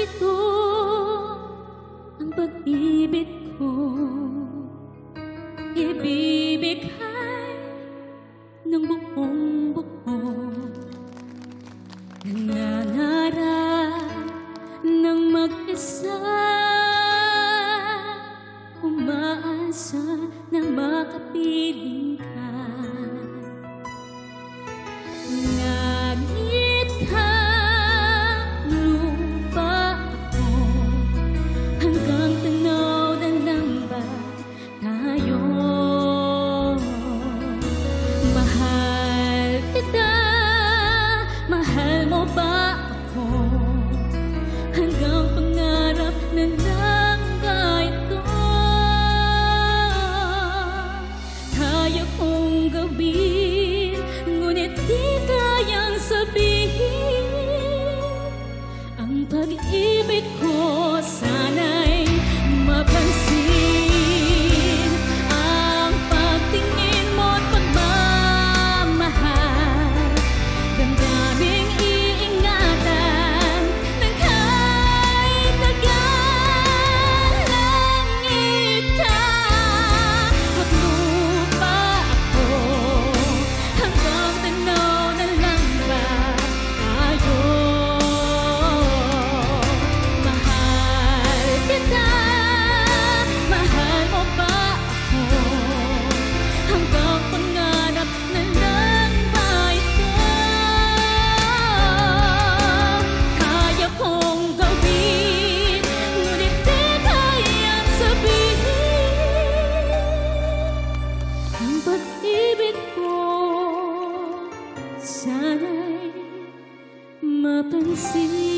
ito ang pag-ibig ko. Ibibigay ng buong buo, nangangarap ng mag-isa, umaasa na makapiling ka. Langit ka, lupa ako, hanggang tanaw na lang ba tayo? Mahal kita, mahal mo ba ako, hanggang pangarap na lang ba ito? Kaya kong gawin, ngunit di kayang sabihin. Ang pag-ibig ko sana'y mapansin. Ang pagtingin mo't pagmamahal, damdaming iingatan ng kahit tagal. Langit ka at lupa ako, hanggang tanaw na lang ba tayo? Mahal kita, mahal mo ba ako, hanggang pangarap na lang ba ito? Kaya kong gawin, ngunit di kayang sabihin. Ang pag-ibig ko sana'y mapansin.